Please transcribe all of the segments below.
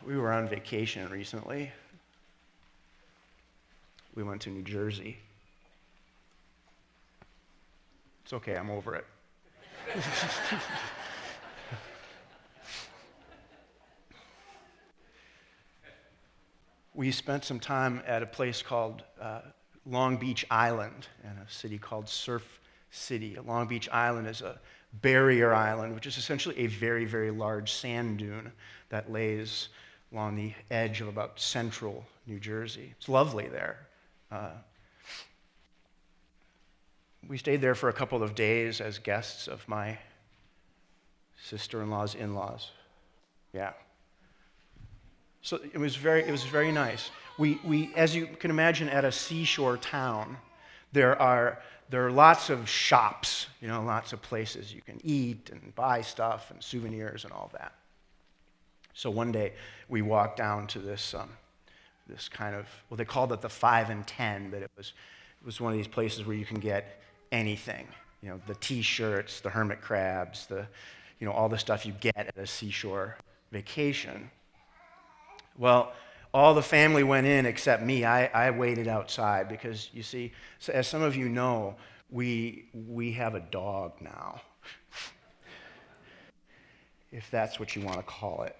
We were on vacation recently. We went to New Jersey. It's okay, I'm over it. We spent some time at a place called Long Beach Island in a city called Surf City. Long Beach Island is a barrier island, which is essentially a very, very large sand dune that lays along the edge of about central New Jersey. It's lovely there. We stayed there for a couple of days as guests of my sister-in-law's in-laws. Yeah. So it was very nice. We, as you can imagine, at a seashore town, there are lots of shops, lots of places you can eat and buy stuff and souvenirs and all that. So one day we walked down to this kind of, well, they called it the 5 and 10, but it was one of these places where you can get anything, the T-shirts, the hermit crabs, all the stuff you get at a seashore vacation. Well, all the family went in except me. I waited outside because, you see, so as some of you know, we have a dog now, if that's what you want to call it.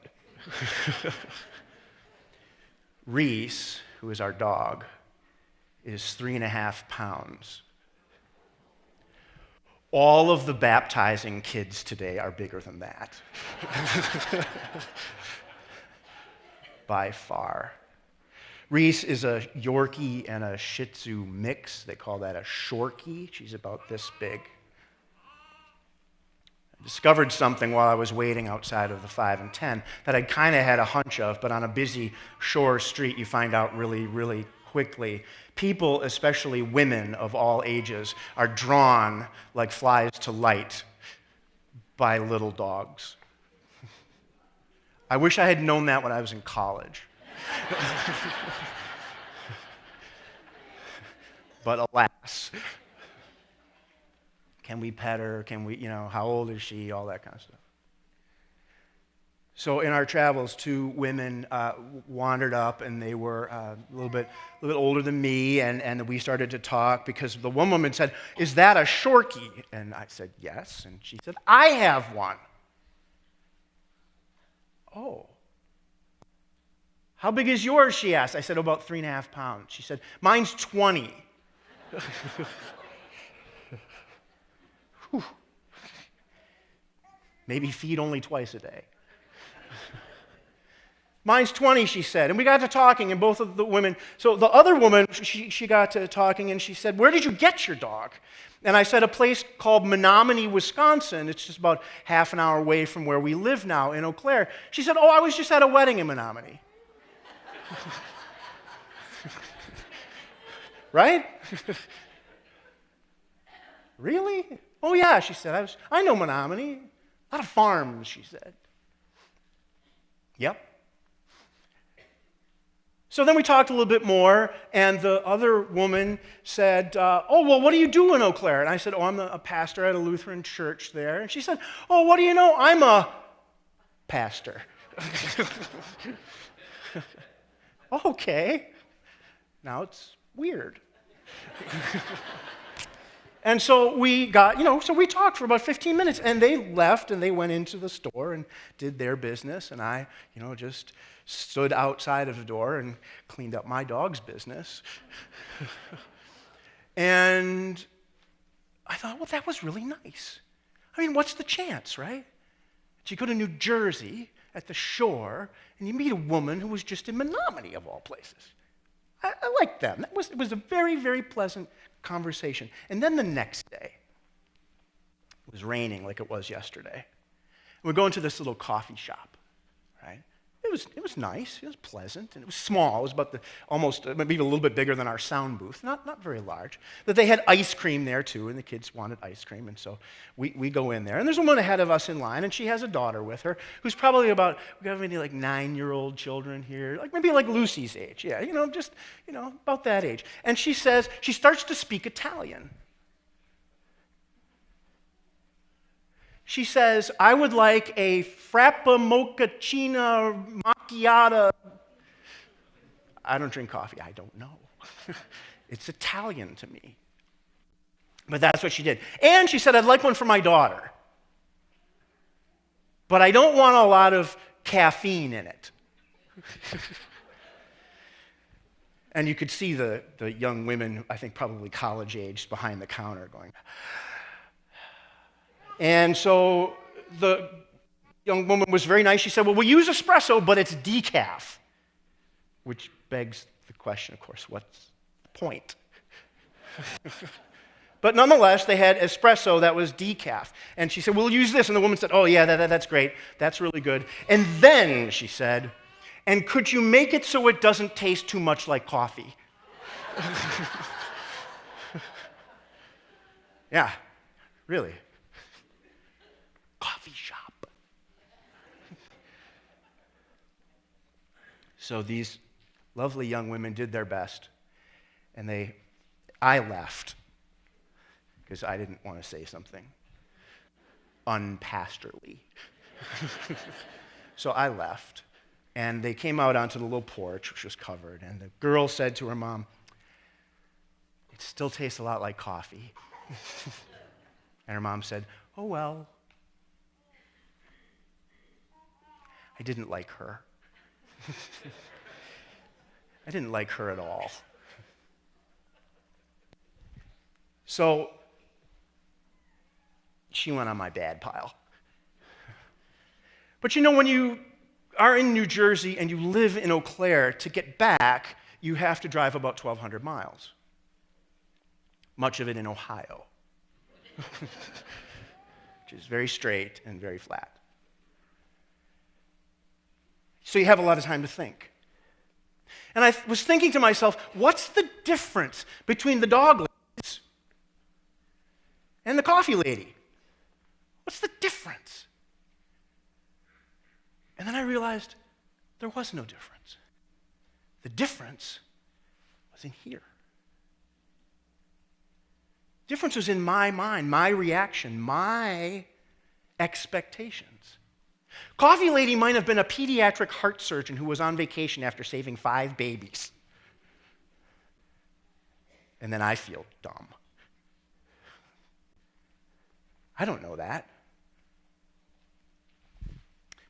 Reese, who is our dog, is 3.5 pounds. All of the baptizing kids today are bigger than that. By far. Reese is a Yorkie and a Shih Tzu mix. They call that a Shorkie. She's about this big. I discovered something while I was waiting outside of the 5 and 10 that I kind of had a hunch of, but on a busy shore street, you find out really, really quickly. People, especially women of all ages, are drawn like flies to light by little dogs. I wish I had known that when I was in college. But alas, can we pet her? Can we, how old is she? All that kind of stuff. So in our travels, 2 women wandered up, and they were a little bit older than me, and we started to talk because the one woman said, "Is that a Shorkie?" And I said, "Yes." And she said, "I have one." "Oh. How big is yours?" she asked. I said, "About 3.5 pounds." She said, "Mine's 20. Maybe feed only twice a day. "Mine's 20, she said. And we got to talking, and both of the women, so the other woman, she got to talking, and she said, "Where did you get your dog?" And I said, "A place called Menominee, Wisconsin. It's just about half an hour away from where we live now in Eau Claire." She said, "Oh, I was just at a wedding in Menominee." Right? "Really?" "Oh, yeah," she said. I know Menominee. A lot of farms," she said. "Yep." So then we talked a little bit more, and the other woman said, "Oh, well, what do you do in Eau Claire?" And I said, "Oh, I'm a pastor at a Lutheran church there." And she said, "Oh, what do you know? I'm a pastor." Okay. Now it's weird. And so we got, so we talked for about 15 minutes, and they left, and they went into the store and did their business, and I, just stood outside of the door and cleaned up my dog's business. And I thought, well, that was really nice. I mean, what's the chance, right? You go to New Jersey at the shore, and you meet a woman who was just in Menominee, of all places. I liked them. It was a very, very pleasant conversation. And then the next day, it was raining like it was yesterday. We're going to this little coffee shop, right? It was nice. It was pleasant, and it was small. It was about almost maybe a little bit bigger than our sound booth. Not very large. But they had ice cream there too, and the kids wanted ice cream, and so we go in there. And there's a woman ahead of us in line, and she has a daughter with her who's probably about, we have maybe like 9-year-old children here, maybe like Lucy's age. Yeah, just about that age. And she starts to speak Italian. She says, I would like a frappa mochaccino macchiato. I don't drink coffee. I don't know. It's Italian to me. But that's what she did. And she said, I'd like one for my daughter. But I don't want a lot of caffeine in it. And you could see the young women, I think probably college aged, behind the counter going. And so the young woman was very nice. She said, well, we'll use espresso, but it's decaf. Which begs the question, of course, what's the point? But nonetheless, they had espresso that was decaf. And she said, we'll use this. And the woman said, oh, yeah, that's great. That's really good. And then she said, and could you make it so it doesn't taste too much like coffee? Yeah, really. Coffee shop. So these lovely young women did their best, and I left because I didn't want to say something unpastorly. So I left, and they came out onto the little porch, which was covered, and the girl said to her mom, it still tastes a lot like coffee. And her mom said, oh, well. I didn't like her. I didn't like her at all. So she went on my bad pile. But you know, when you are in New Jersey and you live in Eau Claire, to get back, you have to drive about 1,200 miles. Much of it in Ohio, which is very straight and very flat. So you have a lot of time to think. And I was thinking to myself, what's the difference between the dog ladies and the coffee lady? What's the difference? And then I realized there was no difference. The difference was in here. The difference was in my mind, my reaction, my expectations. Coffee lady might have been a pediatric heart surgeon who was on vacation after saving 5 babies. And then I feel dumb. I don't know that.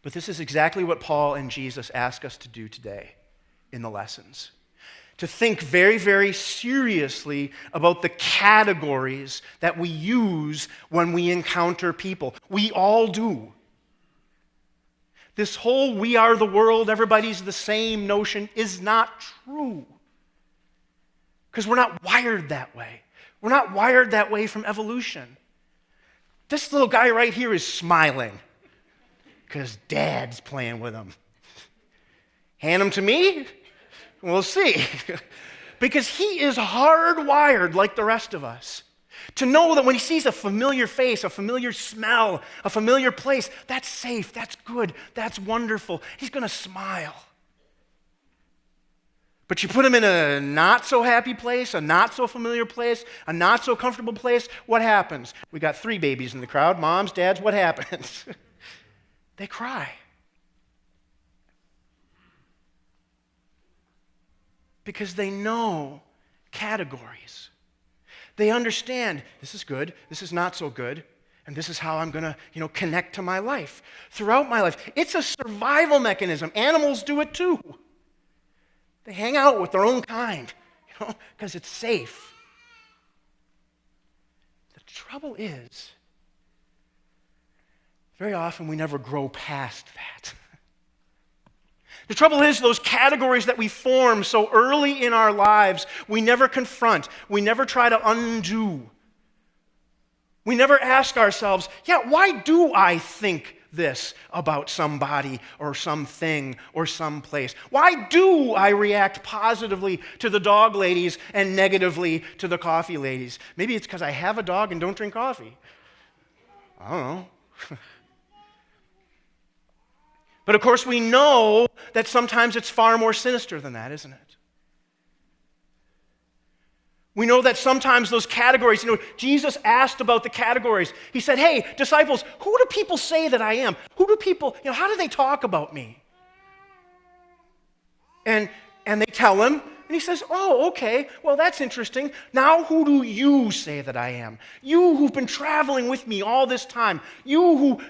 But this is exactly what Paul and Jesus ask us to do today in the lessons. To think very, very seriously about the categories that we use when we encounter people. We all do. This whole we are the world, everybody's the same notion is not true. Because we're not wired that way. We're not wired that way from evolution. This little guy right here is smiling because Dad's playing with him. Hand him to me? We'll see. Because he is hardwired like the rest of us to know that when he sees a familiar face, a familiar smell, a familiar place, that's safe, that's good, that's wonderful. He's going to smile. But you put him in a not so happy place, a not so familiar place, a not so comfortable place, what happens? We got 3 babies in the crowd, moms, dads, what happens? They cry. Because they know categories. They understand this is good, this is not so good, and this is how I'm going to, connect to my life. Throughout my life, it's a survival mechanism. Animals do it too. They hang out with their own kind, because it's safe. The trouble is, very often we never grow past that. The trouble is, those categories that we form so early in our lives, we never confront. We never try to undo. We never ask ourselves, why do I think this about somebody or something or someplace? Why do I react positively to the dog ladies and negatively to the coffee ladies? Maybe it's because I have a dog and don't drink coffee. I don't know. But of course, we know that sometimes it's far more sinister than that, isn't it? We know that sometimes those categories, Jesus asked about the categories. He said, hey, disciples, who do people say that I am? Who do people, how do they talk about me? And they tell him, and he says, oh, okay, well, that's interesting. Now who do you say that I am? You who've been traveling with me all this time. You who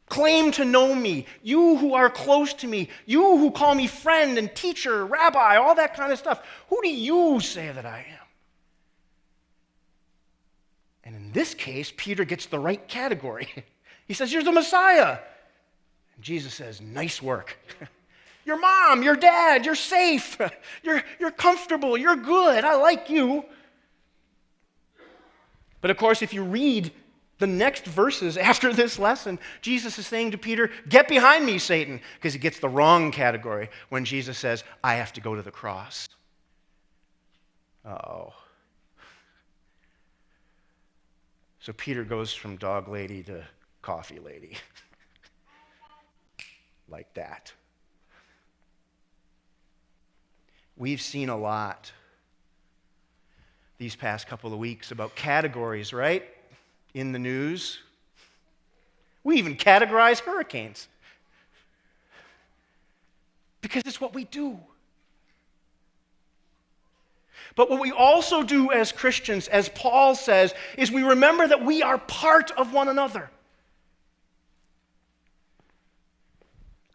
claim to know me. You who are close to me. You who call me friend and teacher, rabbi, all that kind of stuff. Who do you say that I am? And in this case, Peter gets the right category. He says, you're the Messiah. And Jesus says, nice work. Your mom, your dad, you're safe. You're comfortable. You're good. I like you. But of course, if you read the next verses after this lesson, Jesus is saying to Peter, get behind me, Satan, because he gets the wrong category when Jesus says, I have to go to the cross. Uh-oh. So Peter goes from dog lady to coffee lady. Like that. We've seen a lot these past couple of weeks about categories, right? In the news. We even categorize hurricanes. Because it's what we do. But what we also do as Christians, as Paul says, is we remember that we are part of one another.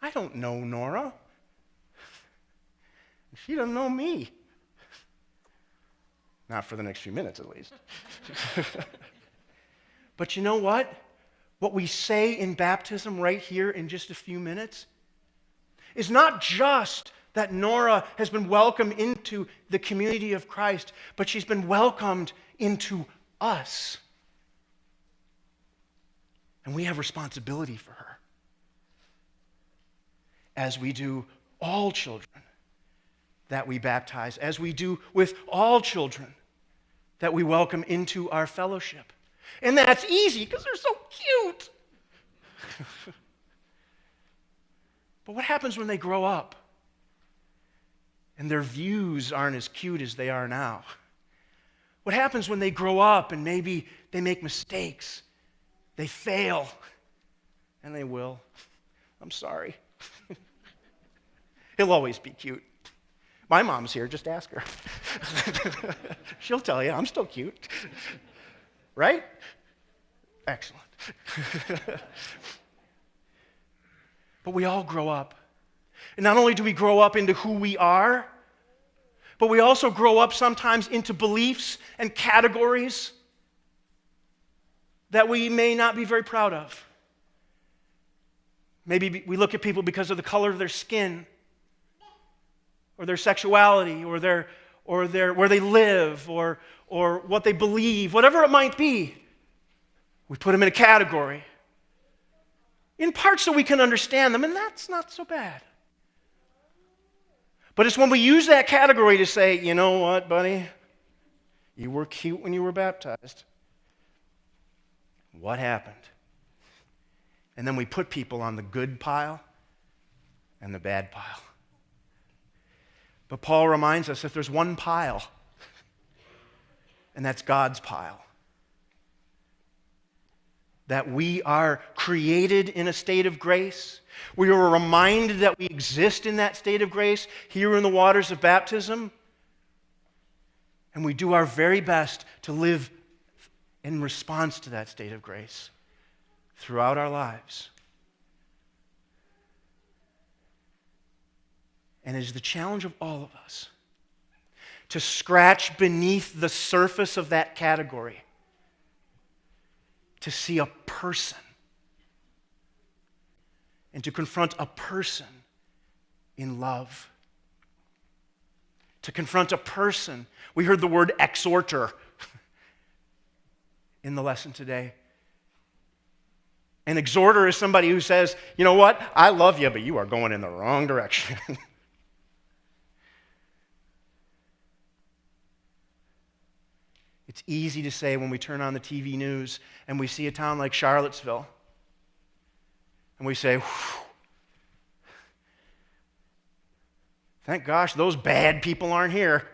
I don't know Nora. She doesn't know me. Not for the next few minutes, at least. But you know what? What we say in baptism right here in just a few minutes is not just that Nora has been welcomed into the community of Christ, but she's been welcomed into us. And we have responsibility for her, as we do all children that we baptize, as we do with all children that we welcome into our fellowship. And that's easy because they're so cute. But what happens when they grow up and their views aren't as cute as they are now? What happens when they grow up and maybe they make mistakes, they fail, and they will? I'm sorry. He'll always be cute. My mom's here, just ask her. She'll tell you, I'm still cute. Right? Excellent. But we all grow up. And not only do we grow up into who we are, but we also grow up sometimes into beliefs and categories that we may not be very proud of. Maybe we look at people because of the color of their skin, or their sexuality, or their where they live, or what they believe, whatever it might be. We put them in a category, in part so we can understand them, and that's not so bad. But it's when we use that category to say, you know what, buddy? You were cute when you were baptized. What happened? And then we put people on the good pile and the bad pile. But Paul reminds us that there's one pile, and that's God's pile. That we are created in a state of grace. We are reminded that we exist in that state of grace here in the waters of baptism. And we do our very best to live in response to that state of grace throughout our lives. And it is the challenge of all of us to scratch beneath the surface of that category, to see a person, and to confront a person in love. To confront a person. We heard the word exhorter in the lesson today. An exhorter is somebody who says, you know what, I love you, but you are going in the wrong direction. It's easy to say when we turn on the TV news and we see a town like Charlottesville, and we say, thank gosh those bad people aren't here.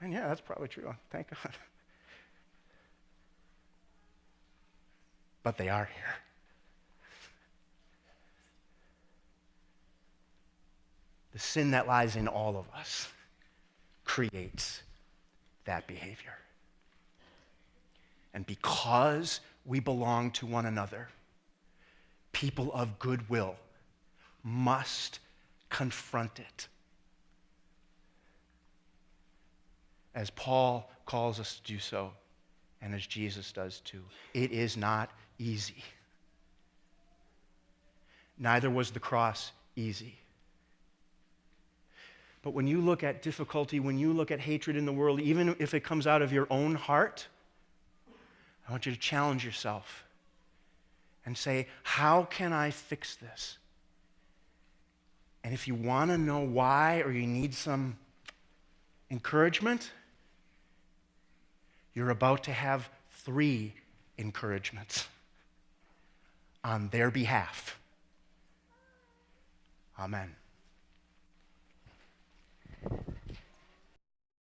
And yeah, that's probably true. Thank God. But they are here. The sin that lies in all of us creates that behavior. And because we belong to one another, people of goodwill must confront it. As Paul calls us to do so, and as Jesus does too. It is not easy. Neither was the cross easy. But when you look at difficulty, when you look at hatred in the world, even if it comes out of your own heart, I want you to challenge yourself and say, how can I fix this? And if you want to know why or you need some encouragement, you're about to have 3 encouragements on their behalf. Amen.